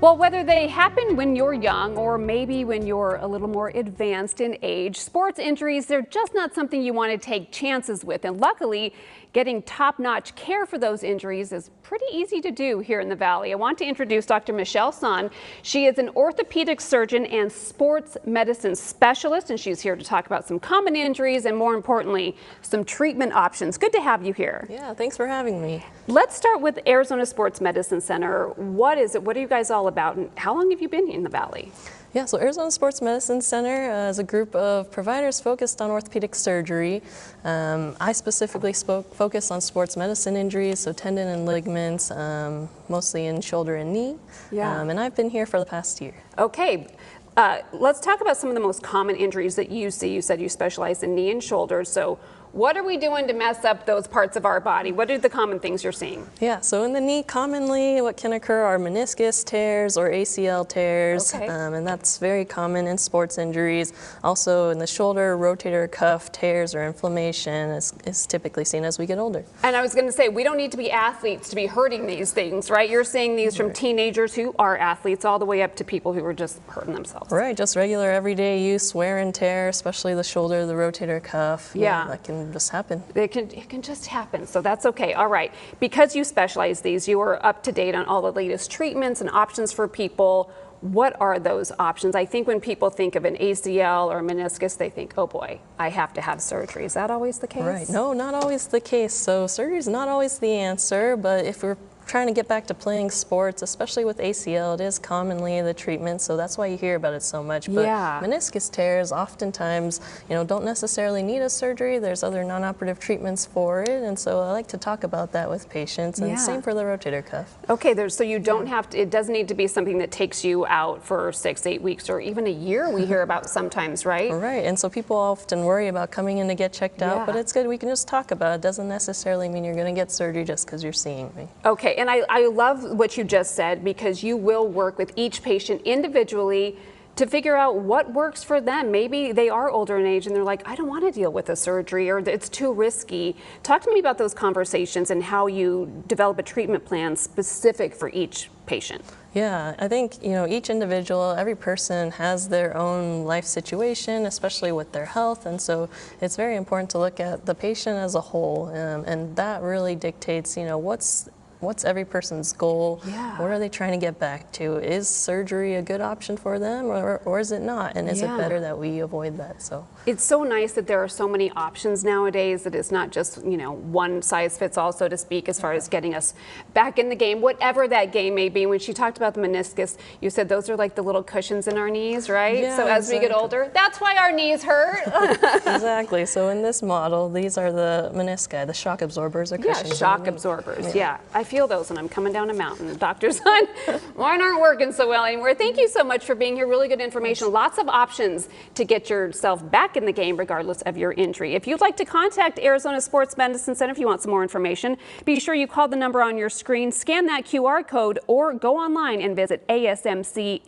Well, whether they happen when you're young or maybe when you're a little more advanced in age, sports injuries, they're just not something you want to take chances with. And luckily, getting top-notch care for those injuries is pretty easy to do here in the Valley. I want to introduce Dr. Michelle Sun. She is an orthopedic surgeon and sports medicine specialist, and she's here to talk about some common injuries and, more importantly, some treatment options. Good to have you here. Yeah, thanks for having me. Let's start with Arizona Sports Medicine Center. What is it? What are you guys all about? And how long have you been in the Valley? Yeah, so Arizona Sports Medicine Center is a group of providers focused on orthopedic surgery. I specifically focus on sports medicine injuries, so tendon and ligaments, mostly in shoulder and knee. Yeah. And I've been here for the past year. Okay. Let's talk about some of the most common injuries that you see. You said you specialize in knee and shoulders. So what are we doing to mess up those parts of our body? What are the common things you're seeing? Yeah, so in the knee, commonly what can occur are meniscus tears or ACL tears, okay. And that's very common in sports injuries. Also in the shoulder, rotator cuff tears or inflammation is typically seen as we get older. And I was going to say, we don't need to be athletes to be hurting these things, right? You're seeing these from teenagers who are athletes all the way up to people who are just hurting themselves. Right, just regular everyday use, wear and tear, especially the shoulder, the rotator cuff. Yeah. That can just happen. It can just happen, so that's okay. All right, because you specialize these, you are up to date on all the latest treatments and options for people. What are those options? I think when people think of an ACL or meniscus, they think, oh boy, I have to have surgery. Is that always the case? Right, no, not always the case. So surgery is not always the answer, but if we're trying to get back to playing sports, especially with ACL, it is commonly the treatment, so that's why you hear about it so much. But yeah. Meniscus tears oftentimes, don't necessarily need a surgery. There's other non-operative treatments for it, and so I like to talk about that with patients, and same for the rotator cuff. Okay, so you don't have to, it doesn't need to be something that takes you out for 6-8 weeks or even a year we hear about sometimes, right? Right, and so people often worry about coming in to get checked out, but it's good we can just talk about it. It doesn't necessarily mean you're going to get surgery just because you're seeing me. Okay. And I love what you just said, because you will work with each patient individually to figure out what works for them. Maybe they are older in age and they're like, I don't want to deal with a surgery, or it's too risky. Talk to me about those conversations and how you develop a treatment plan specific for each patient. Yeah, I think, each individual, every person has their own life situation, especially with their health, and so it's very important to look at the patient as a whole, and that really dictates, what's every person's goal? Yeah. What are they trying to get back to? Is surgery a good option for them, or is it not? And is it better that we avoid that? So it's so nice that there are so many options nowadays, that it's not just, one size fits all, so to speak, as far as getting us back in the game, whatever that game may be. When she talked about the meniscus, you said those are like the little cushions in our knees, right? Yeah, so as we get older, that's why our knees hurt. Exactly. So in this model, these are the menisci, the shock absorbers or cushions. Yeah, shock absorbers. Yeah. I feel those when I'm coming down a mountain. The doctor's on, mine aren't working so well anymore. Thank you so much for being here. Really good information. Lots of options to get yourself back in the game regardless of your injury. If you'd like to contact Arizona Sports Medicine Center, if you want some more information, be sure you call the number on your screen, scan that QR code, or go online and visit asmcmd.com.